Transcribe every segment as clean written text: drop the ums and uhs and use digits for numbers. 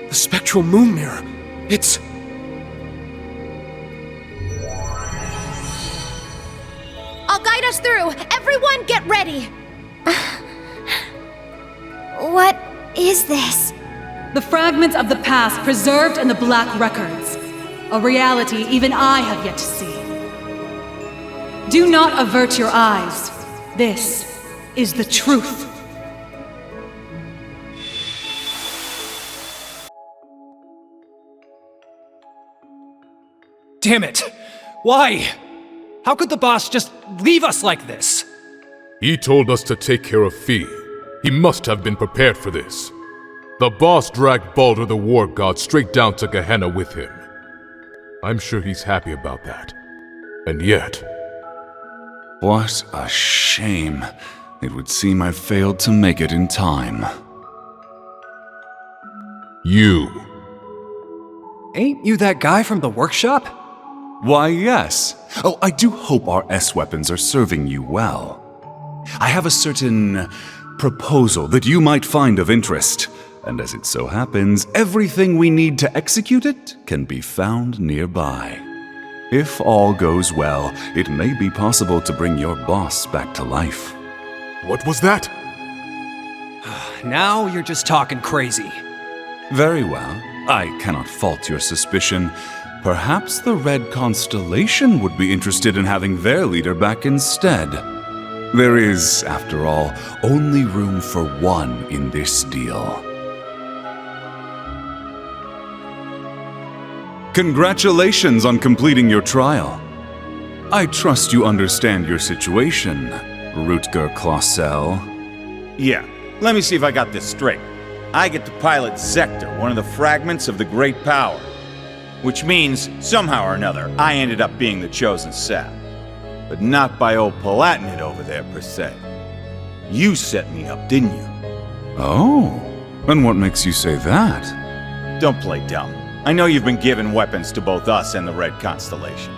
The spectral moon mirror. It's... I'll guide us through. Everyone get ready. What is this? The fragments of the past preserved in the Black Records. A reality even I have yet to see. Do not avert your eyes. This is the truth. Damn it! Why? How could the boss just leave us like this? He told us to take care of Fee. He must have been prepared for this. The boss dragged Baldur the War God straight down to Gehenna with him. I'm sure he's happy about that. And yet... What a shame. It would seem I failed to make it in time. You. Ain't you that guy from the workshop? Why, yes. Oh, I do hope our S-weapons are serving you well. I have a certain proposal that you might find of interest. And as it so happens, everything we need to execute it can be found nearby. If all goes well, it may be possible to bring your boss back to life. What was that? Now you're just talking crazy. Very well. I cannot fault your suspicion. Perhaps the Red Constellation would be interested in having their leader back instead. There is, after all, only room for one in this deal. Congratulations on completing your trial. I trust you understand your situation, Rutger Clausel. Yeah, let me see if I got this straight. I get to pilot Zector, one of the fragments of the Great Power. Which means, somehow or another, I ended up being the chosen sap. But not by old Palatinate over there, per se. You set me up, didn't you? Oh, and what makes you say that? Don't play dumb. I know you've been giving weapons to both us and the Red Constellation.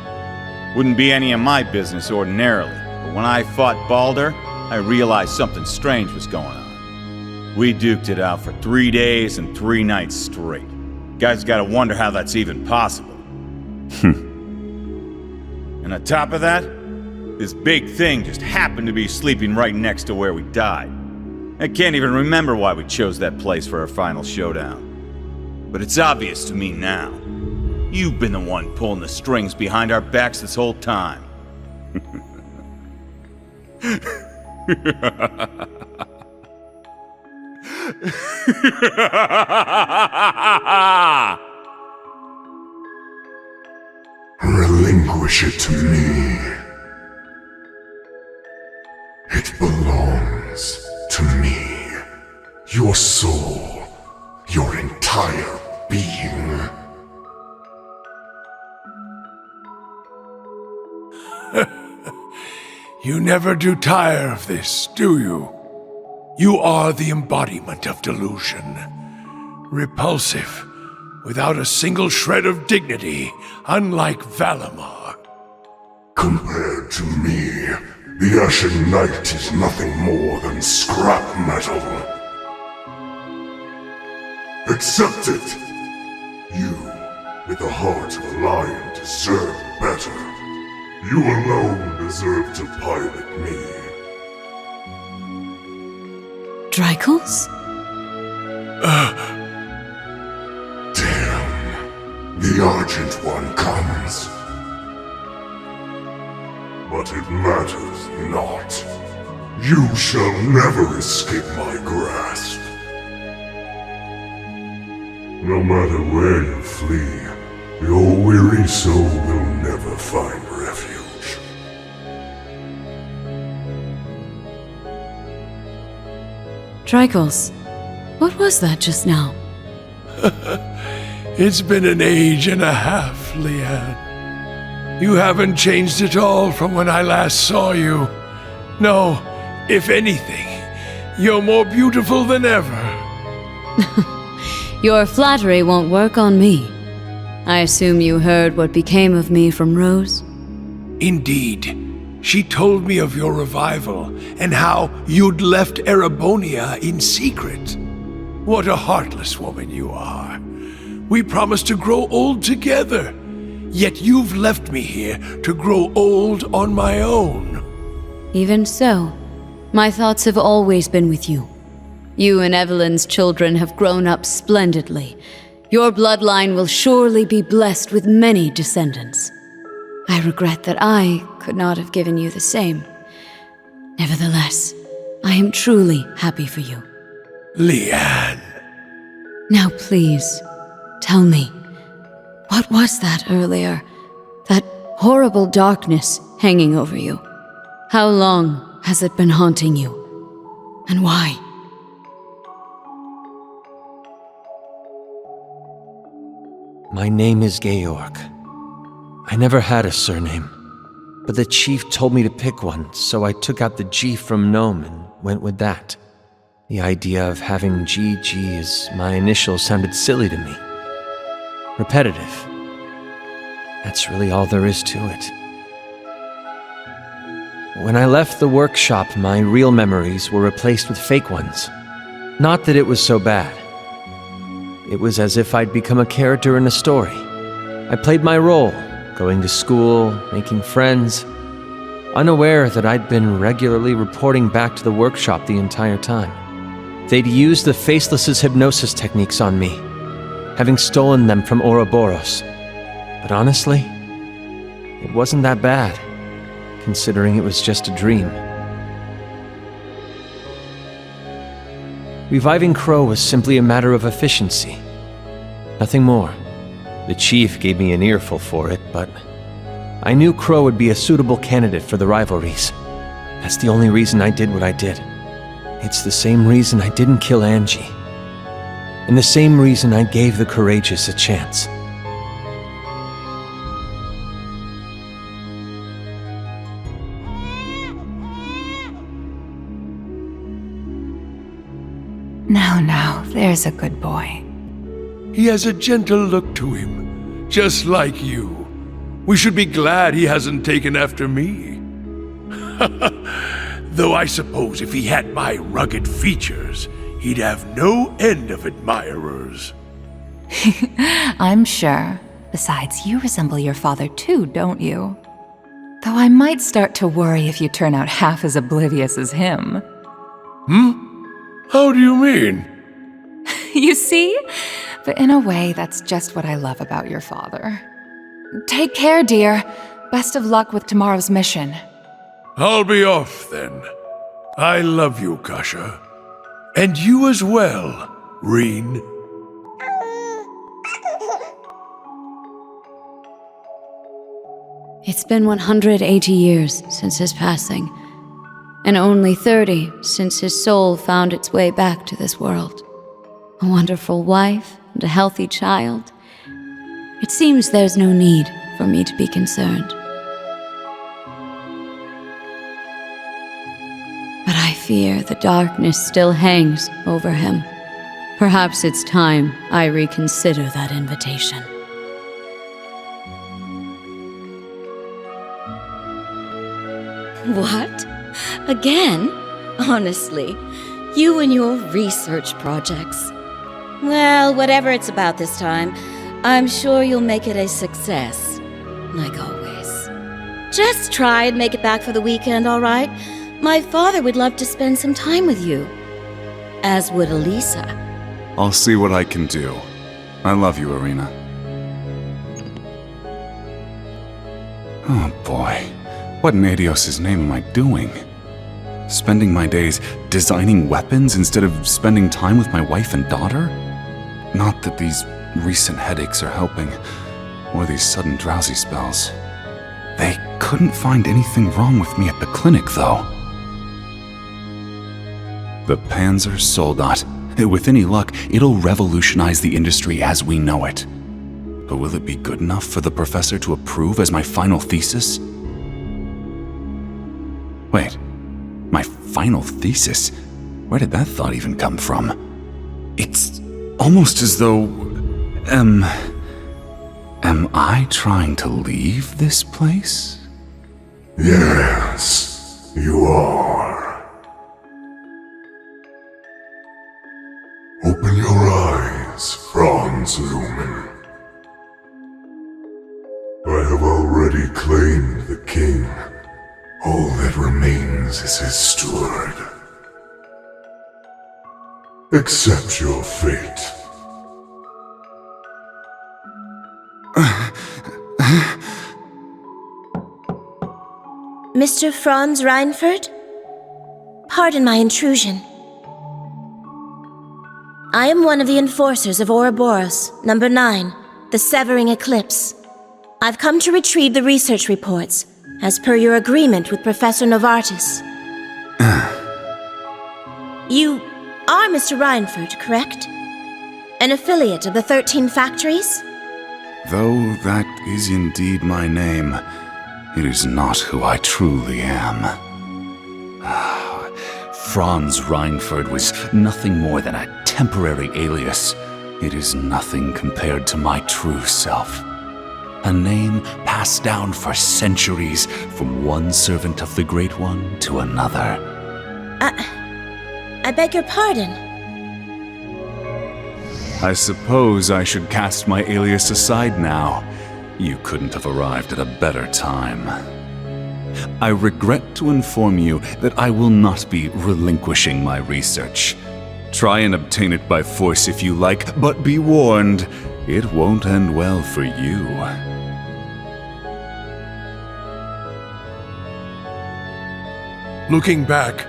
Wouldn't be any of my business ordinarily, but when I fought Baldur, I realized something strange was going on. We duked it out for 3 days and 3 nights straight. Guys gotta wonder how that's even possible. And on top of that, this big thing just happened to be sleeping right next to where we died. I can't even remember why we chose that place for our final showdown. But it's obvious to me now. You've been the one pulling the strings behind our backs this whole time. Relinquish it to me. It belongs to me. Your soul, your entire being. You never do tire of this, do you? You are the embodiment of delusion. Repulsive, without a single shred of dignity, unlike Valimar. Compared to me, the Ashen Knight is nothing more than scrap metal. Accept it! You, with the heart of a lion, deserve better. You alone deserve to pilot me. Drycles? Damn. The Argent One comes. But it matters not. You shall never escape my grasp. No matter where you flee, your weary soul will never find refuge. Drycles, what was that just now? It's been an age and a half, Leanne. You haven't changed at all from when I last saw you. No, if anything, you're more beautiful than ever. Your flattery won't work on me. I assume you heard what became of me from Rose? Indeed. She told me of your revival and how you'd left Erebonia in secret. What a heartless woman you are. We promised to grow old together, yet you've left me here to grow old on my own. Even so, my thoughts have always been with you. You and Evelyn's children have grown up splendidly. Your bloodline will surely be blessed with many descendants. I regret that I could not have given you the same. Nevertheless, I am truly happy for you. Leanne. Now please, tell me, what was that earlier? That horrible darkness hanging over you? How long has it been haunting you? And why? My name is Georg. I never had a surname, but the chief told me to pick one, so I took out the G from Gnome and went with that. The idea of having GG as my initials sounded silly to me. Repetitive. That's really all there is to it. When I left the workshop, my real memories were replaced with fake ones. Not that it was so bad. It was as if I'd become a character in a story. I played my role, going to school, making friends, unaware that I'd been regularly reporting back to the workshop the entire time. They'd used the Faceless's hypnosis techniques on me, having stolen them from Ouroboros. But honestly, it wasn't that bad, considering it was just a dream. Reviving Crow was simply a matter of efficiency. Nothing more. The chief gave me an earful for it, but I knew Crow would be a suitable candidate for the rivalries. That's the only reason I did what I did. It's the same reason I didn't kill Angie. And the same reason I gave the courageous a chance. Now, there's a good boy. He has a gentle look to him, just like you. We should be glad he hasn't taken after me. Though I suppose if he had my rugged features, he'd have no end of admirers. I'm sure. Besides, you resemble your father too, don't you? Though I might start to worry if you turn out half as oblivious as him. How do you mean? You see? But in a way, that's just what I love about your father. Take care, dear. Best of luck with tomorrow's mission. I'll be off then. I love you, Kasha. And you as well, Reen. It's been 180 years since his passing, and only 30 since his soul found its way back to this world. A wonderful wife and a healthy child. It seems there's no need for me to be concerned. But I fear the darkness still hangs over him. Perhaps it's time I reconsider that invitation. What? Again? Honestly, you and your research projects. Well, whatever it's about this time, I'm sure you'll make it a success, like always. Just try and make it back for the weekend, all right? My father would love to spend some time with you. As would Elisa. I'll see what I can do. I love you, Irina. Oh boy, what in Adios' name am I doing? Spending my days designing weapons instead of spending time with my wife and daughter? Not that these recent headaches are helping, or these sudden drowsy spells. They couldn't find anything wrong with me at the clinic, though. The Panzer Soldat. With any luck, it'll revolutionize the industry as we know it. But will it be good enough for the professor to approve as my final thesis? Wait, my final thesis? Where did that thought even come from? It's almost as though... Am I trying to leave this place? Yes, you are. Open your times, Franz Lumen. I have already claimed the king. All that remains is his steward. Accept your fate. Mr. Franz Reinfurt? Pardon my intrusion. I am one of the enforcers of Ouroboros, number 9, the Severing Eclipse. I've come to retrieve the research reports, as per your agreement with Professor Novartis. You are Mr. Reinfurt, correct? An affiliate of the 13 factories? Though that is indeed my name, it is not who I truly am. Franz Reinfurt was nothing more than a temporary alias. It is nothing compared to my true self. A name passed down for centuries from one servant of the Great One to another. I beg your pardon. I suppose I should cast my alias aside now. You couldn't have arrived at a better time. I regret to inform you that I will not be relinquishing my research. Try and obtain it by force if you like, but be warned, it won't end well for you. Looking back,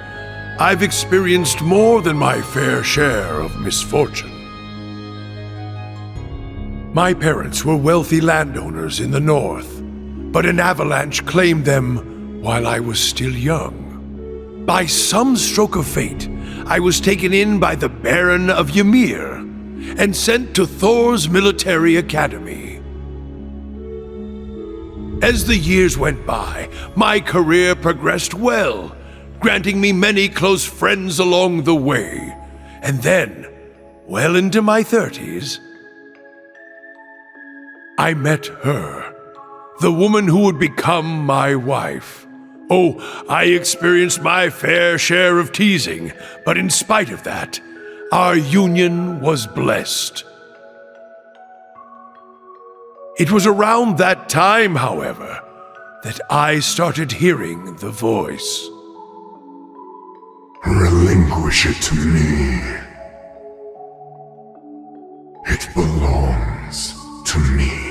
I've experienced more than my fair share of misfortune. My parents were wealthy landowners in the north, but an avalanche claimed them while I was still young. By some stroke of fate, I was taken in by the Baron of Ymir and sent to Thor's military academy. As the years went by, my career progressed well, granting me many close friends along the way. And then, well into my 30s, I met her, the woman who would become my wife. Oh, I experienced my fair share of teasing, but in spite of that, our union was blessed. It was around that time, however, that I started hearing the voice. Relinquish it to me. It belongs to me.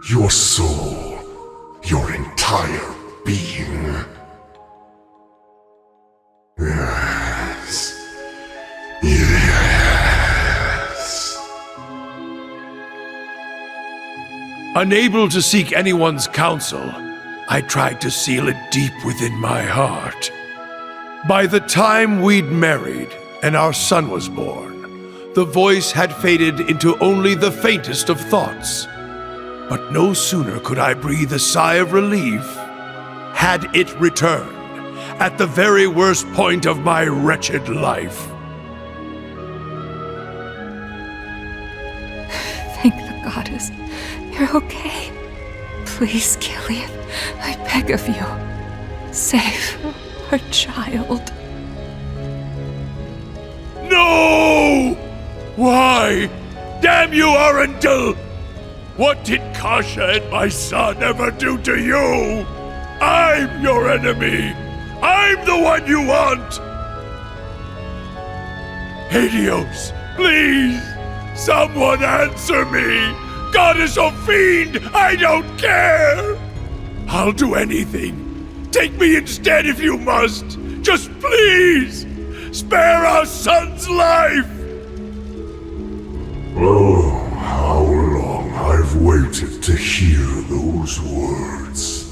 Your soul, your entire being. Yes. Yes. Unable to seek anyone's counsel, I tried to seal it deep within my heart. By the time we'd married and our son was born, the voice had faded into only the faintest of thoughts. But no sooner could I breathe a sigh of relief, had it returned, at the very worst point of my wretched life. Thank the goddess. You're okay. Please, Gilead, I beg of you. Save our child. No! Why? Damn you, Arundel! What did Kasha and my son ever do to you? I'm your enemy! I'm the one you want! Helios, please! Someone answer me! Goddess or fiend, I don't care! I'll do anything. Take me instead if you must! Just please! Spare our son's life! Oh, how long I've waited to hear those words.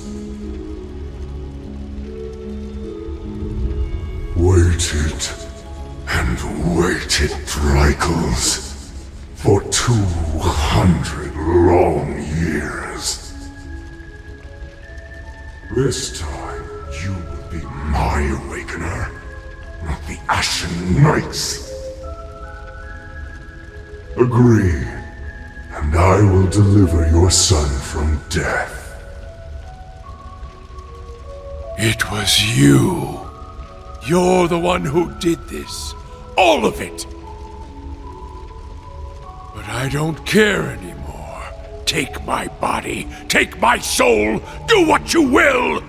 Waited and waited, Dreichels, for 200 long years. This time, you will be my awakener, not the Ashen Knights. Agree, and I will deliver your son from death. It was you. You're the one who did this. All of it. But I don't care anymore. Take my body, take my soul, do what you will!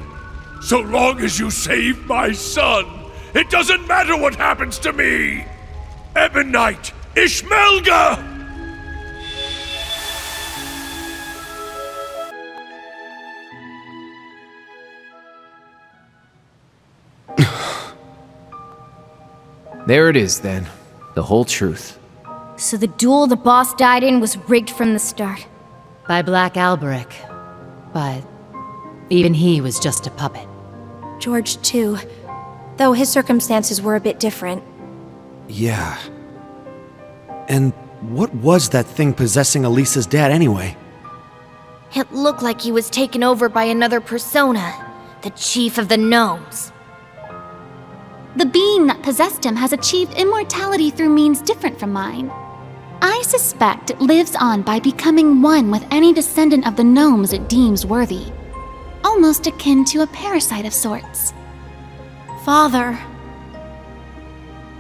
So long as you save my son, it doesn't matter what happens to me! Ebonite Ishmelga! There it is, then. The whole truth. So the duel the boss died in was rigged from the start. By Black Alberic. But even he was just a puppet. George, too. Though his circumstances were a bit different. Yeah. And what was that thing possessing Elisa's dad anyway? It looked like he was taken over by another persona, the Chief of the Gnomes. The being that possessed him has achieved immortality through means different from mine. I suspect it lives on by becoming one with any descendant of the gnomes it deems worthy. Almost akin to a parasite of sorts. Father.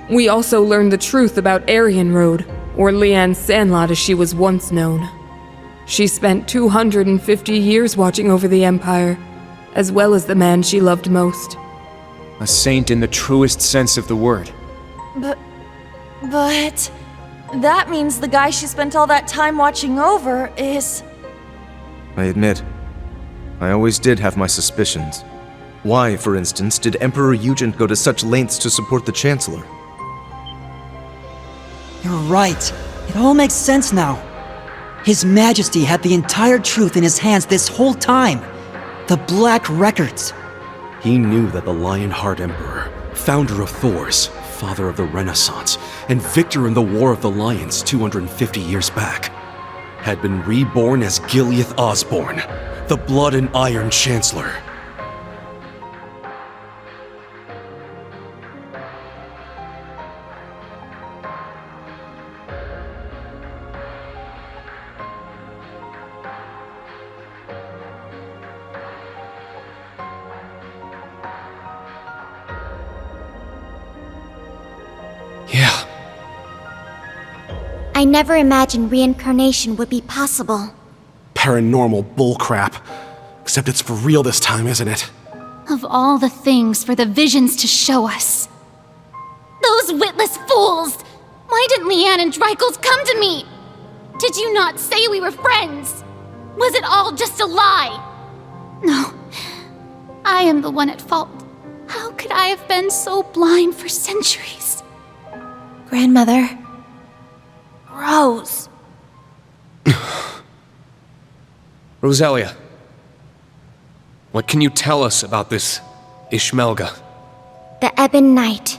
We also learned the truth about Aryan Road, or Leanne Sandlot as she was once known. She spent 250 years watching over the Empire, as well as the man she loved most. A saint in the truest sense of the word. But that means the guy she spent all that time watching over is... I admit, I always did have my suspicions. Why, for instance, did Emperor Eugen go to such lengths to support the Chancellor? You're right. It all makes sense now. His Majesty had the entire truth in his hands this whole time. The Black Records. He knew that the Lionheart Emperor, founder of Thors, father of the Renaissance, and victor in the War of the Lions 250 years back, had been reborn as Gileath Osborne, the Blood and Iron Chancellor. Yeah. I never imagined reincarnation would be possible. Paranormal bullcrap. Except it's for real this time, isn't it? Of all the things for the visions to show us. Those witless fools! Why didn't Leanne and Dreichels come to me? Did you not say we were friends? Was it all just a lie? No. I am the one at fault. How could I have been so blind for centuries? Grandmother. Rose. Rosalia, what can you tell us about this Ishmelga? The Ebon Knight.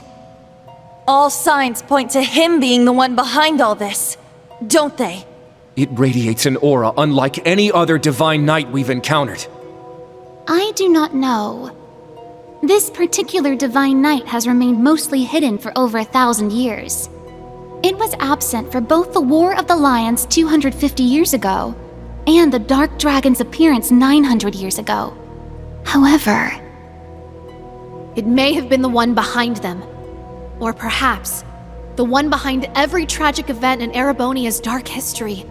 All signs point to him being the one behind all this, don't they? It radiates an aura unlike any other divine knight we've encountered. I do not know. This particular divine knight has remained mostly hidden for over 1,000 years. It was absent for both the War of the Lions 250 years ago and the Dark Dragon's appearance 900 years ago. However, it may have been the one behind them. Or perhaps, the one behind every tragic event in Erebonia's dark history.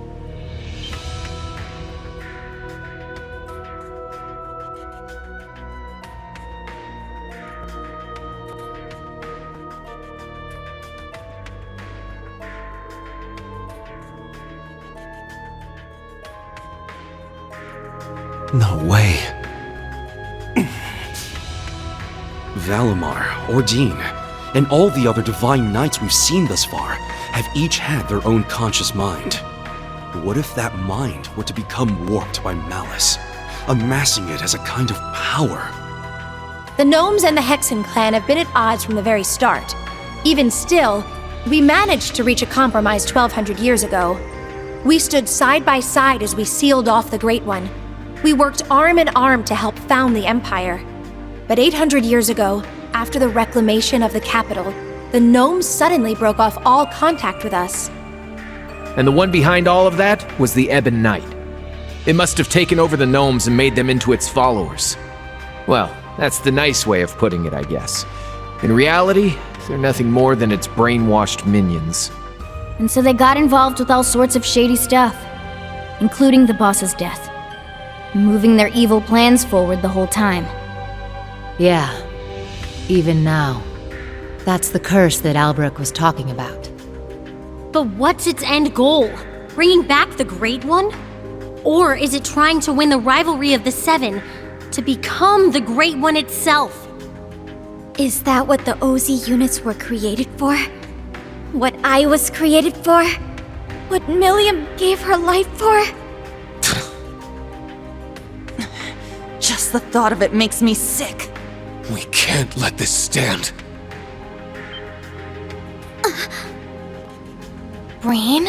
No way. Valimar, Ordine, and all the other divine knights we've seen thus far have each had their own conscious mind. What if that mind were to become warped by malice, amassing it as a kind of power? The Gnomes and the Hexen clan have been at odds from the very start. Even still, we managed to reach a compromise 1,200 years ago. We stood side by side as we sealed off the Great One. We worked arm in arm to help found the Empire. But 800 years ago, after the reclamation of the capital, the Gnomes suddenly broke off all contact with us. And the one behind all of that was the Ebon Knight. It must have taken over the Gnomes and made them into its followers. Well, that's the nice way of putting it, I guess. In reality, they're nothing more than its brainwashed minions. And so they got involved with all sorts of shady stuff, including the boss's death, moving their evil plans forward the whole time. Yeah, even now. That's the curse that Albrecht was talking about. But what's its end goal? Bringing back the Great One? Or is it trying to win the rivalry of the Seven to become the Great One itself? Is that what the OZ units were created for? What I was created for? What Milliam gave her life for? Just the thought of it makes me sick. We can't let this stand. Brain?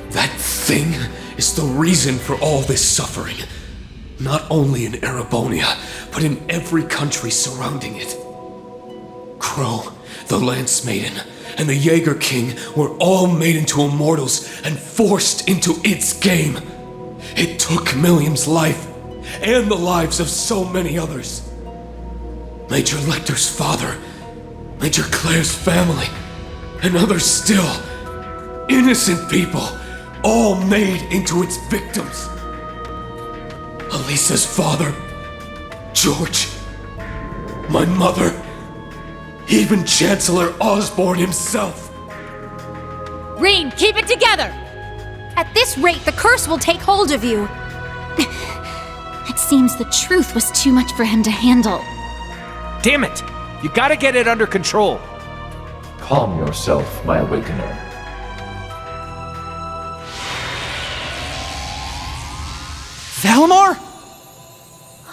That thing is the reason for all this suffering. Not only in Erebonia, but in every country surrounding it. Crow, the Lance Maiden, and the Jaeger King were all made into immortals and forced into its game. It took Milliam's life, and the lives of so many others. Major Lecter's father, Major Claire's family, and others still. Innocent people, all made into its victims. Elisa's father, George, my mother, even Chancellor Osborne himself. Rain, keep it together! At this rate, the curse will take hold of you. It seems the truth was too much for him to handle. Damn it! You gotta get it under control. Calm yourself, my awakener. Valimar?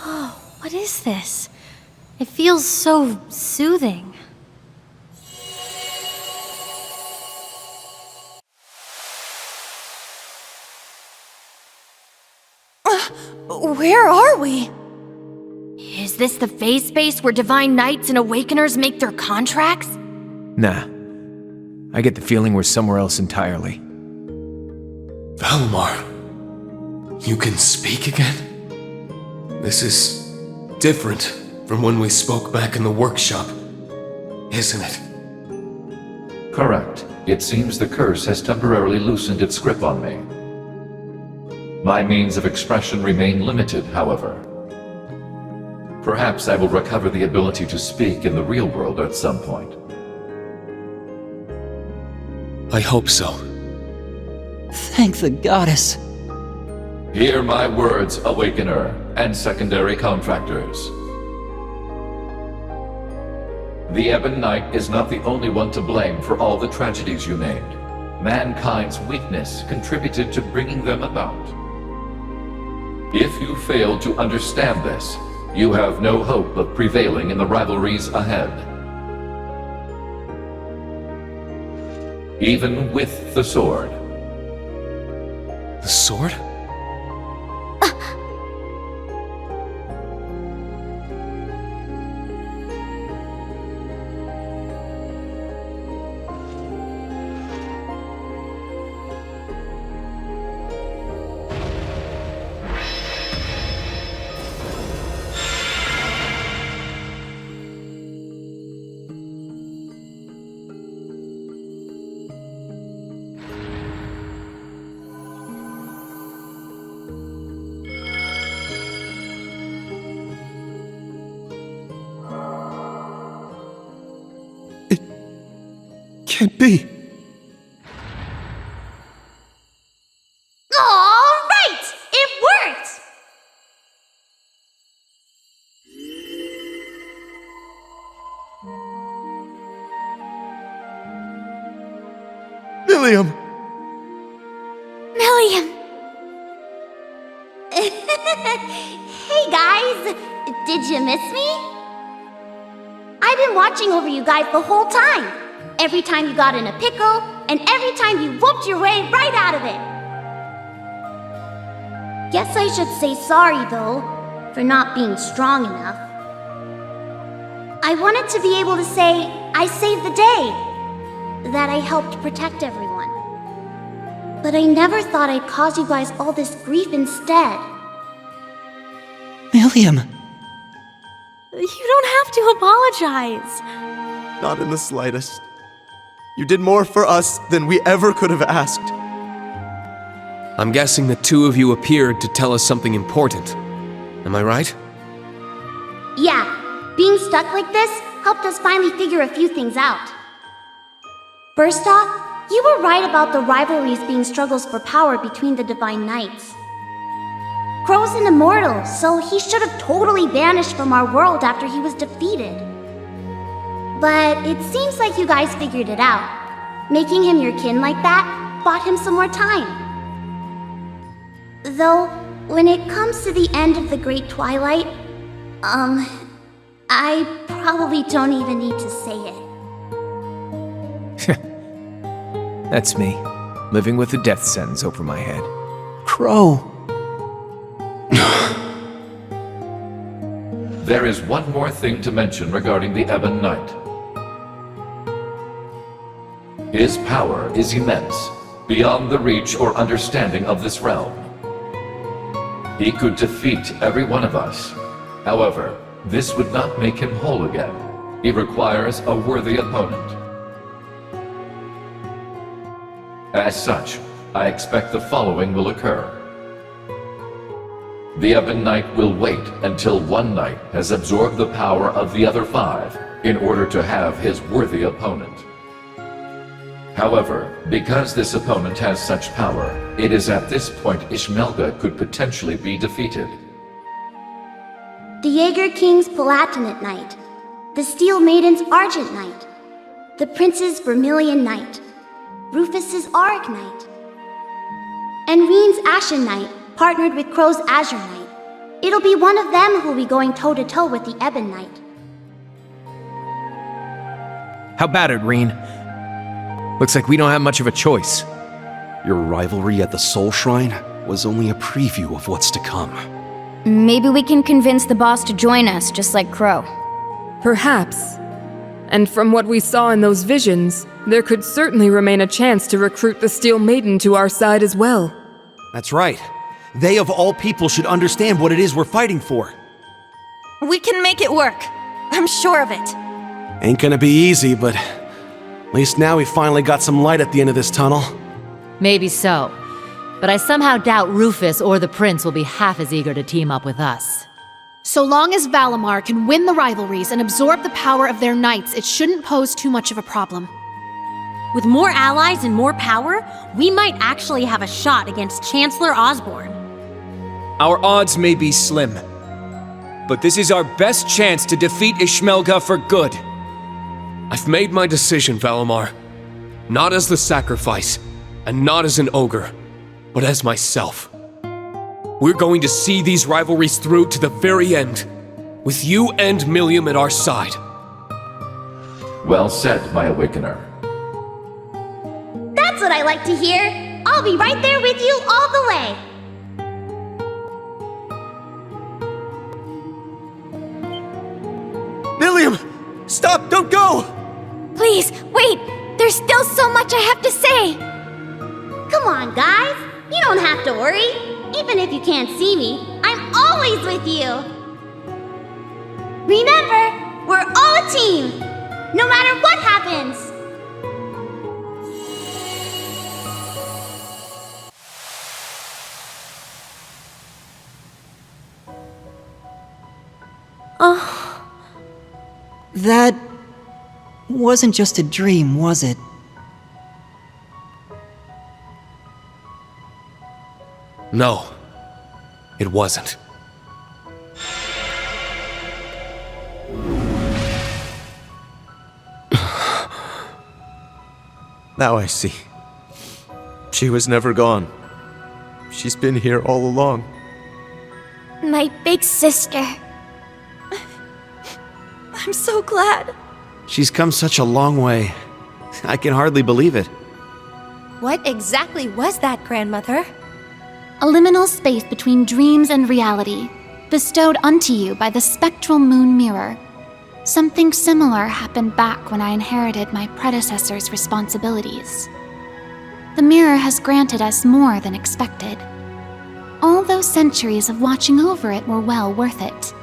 Oh, what is this? It feels so soothing. Where are we? Is this the phase space where Divine Knights and Awakeners make their contracts? Nah. I get the feeling we're somewhere else entirely. Valimar, you can speak again? This is different from when we spoke back in the workshop, isn't it? Correct. It seems the curse has temporarily loosened its grip on me. My means of expression remain limited, however. Perhaps I will recover the ability to speak in the real world at some point. I hope so. Thank the goddess. Hear my words, Awakener, and secondary contractors. The Ebon Knight is not the only one to blame for all the tragedies you named. Mankind's weakness contributed to bringing them about. If you fail to understand this, you have no hope of prevailing in the rivalries ahead. Even with the sword. The sword? Can't be. All right! It worked! Milliam! Milliam! Hey guys! Did you miss me? I've been watching over you guys the whole time. Every time you got in a pickle, and every time you whooped your way right out of it. Guess I should say sorry, though, for not being strong enough. I wanted to be able to say I saved the day, that I helped protect everyone. But I never thought I'd cause you guys all this grief instead. Milliam! You don't have to apologize. Not in the slightest. You did more for us than we ever could have asked. I'm guessing the two of you appeared to tell us something important. Am I right? Yeah, being stuck like this helped us finally figure a few things out. First off, you were right about the rivalries being struggles for power between the Divine Knights. Crow's an immortal, so he should have totally vanished from our world after he was defeated. But it seems like you guys figured it out. Making him your kin like that bought him some more time. Though, when it comes to the end of the Great Twilight, I probably don't even need to say it. That's me, living with a death sentence over my head. Crow. There is one more thing to mention regarding the Ebon Knight. His power is immense, beyond the reach or understanding of this realm. He could defeat every one of us. However, this would not make him whole again. He requires a worthy opponent. As such, I expect the following will occur. The Ebon Knight will wait until one knight has absorbed the power of the other 5 in order to have his worthy opponent. However, because this opponent has such power, it is at this point Ishmelga could potentially be defeated. The Jaeger King's Palatinate Knight, the Steel Maiden's Argent Knight, the Prince's Vermilion Knight, Rufus's Auric Knight, and Reen's Ashen Knight partnered with Crow's Azure Knight. It'll be one of them who'll be going toe-to-toe with the Ebon Knight. How about it, Reen? Looks like we don't have much of a choice. Your rivalry at the Soul Shrine was only a preview of what's to come. Maybe we can convince the boss to join us, just like Crow. Perhaps. And from what we saw in those visions, there could certainly remain a chance to recruit the Steel Maiden to our side as well. That's right. They of all people should understand what it is we're fighting for. We can make it work. I'm sure of it. Ain't gonna be easy, but at least now we finally got some light at the end of this tunnel. Maybe so. But I somehow doubt Rufus or the Prince will be half as eager to team up with us. So long as Valimar can win the rivalries and absorb the power of their knights, it shouldn't pose too much of a problem. With more allies and more power, we might actually have a shot against Chancellor Osborne. Our odds may be slim, but this is our best chance to defeat Ishmelga for good. I've made my decision, Valimar. Not as the sacrifice, and not as an ogre, but as myself. We're going to see these rivalries through to the very end, with you and Millium at our side. Well said, my Awakener. That's what I like to hear. I'll be right there with you all the way. Millium! Stop! Don't go! Please, wait! There's still so much I have to say! Come on, guys. You don't have to worry. Even if you can't see me, I'm always with you. Remember, we're all a team, no matter what happens. That wasn't just a dream, was it? No, it wasn't. Now I see. She was never gone. She's been here all along. My big sister. I'm so glad. She's come such a long way. I can hardly believe it. What exactly was that, Grandmother? A liminal space between dreams and reality, bestowed unto you by the spectral moon mirror. Something similar happened back when I inherited my predecessor's responsibilities. The mirror has granted us more than expected. All those centuries of watching over it were well worth it.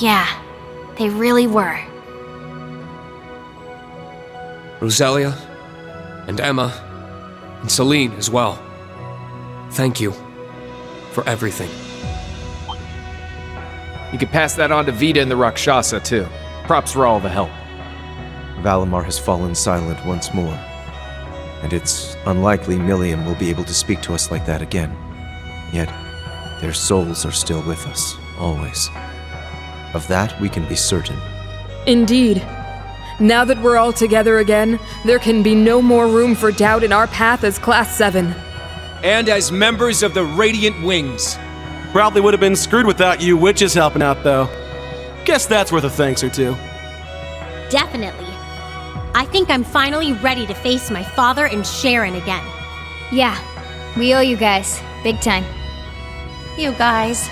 Yeah, they really were. Rosalia, And Emma, and Celine as well. Thank you for everything. You can pass that on to Vita and the Rakshasa, too. Props for all the help. Valimar has fallen silent once more, and it's unlikely Milliam will be able to speak to us like that again. Yet, their souls are still with us, always. Of that, we can be certain. Indeed. Now that we're all together again, there can be no more room for doubt in our path as Class 7. And as members of the Radiant Wings. Probably would have been screwed without you witches helping out, though. Guess that's worth a thanks or two. Definitely. I think I'm finally ready to face my father and Sharon again. Yeah, we owe you guys. Big time. You guys.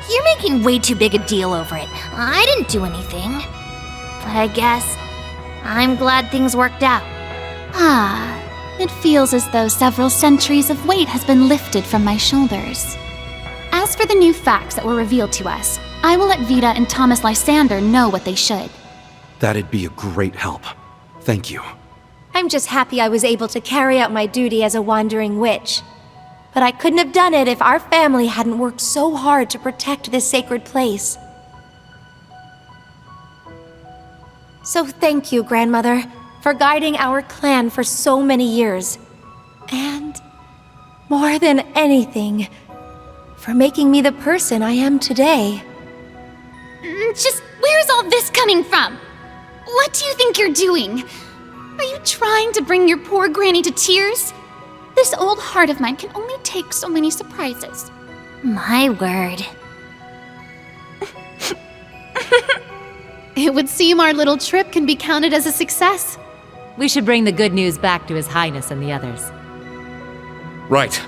You're making way too big a deal over it. I didn't do anything. But I guess I'm glad things worked out. It feels as though several centuries of weight has been lifted from my shoulders. As for the new facts that were revealed to us, I will let Vita and Thomas Lysander know what they should. That'd be a great help. Thank you. I'm just happy I was able to carry out my duty as a wandering witch. But I couldn't have done it if our family hadn't worked so hard to protect this sacred place. So thank you, Grandmother, for guiding our clan for so many years. And, more than anything, for making me the person I am today. Just where's all this coming from? What do you think you're doing? Are you trying to bring your poor granny to tears? This old heart of mine can only take so many surprises. My word. It would seem our little trip can be counted as a success. We should bring the good news back to His Highness and the others. Right.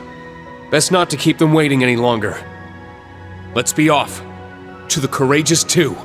Best not to keep them waiting any longer. Let's be off. To the Courageous 2.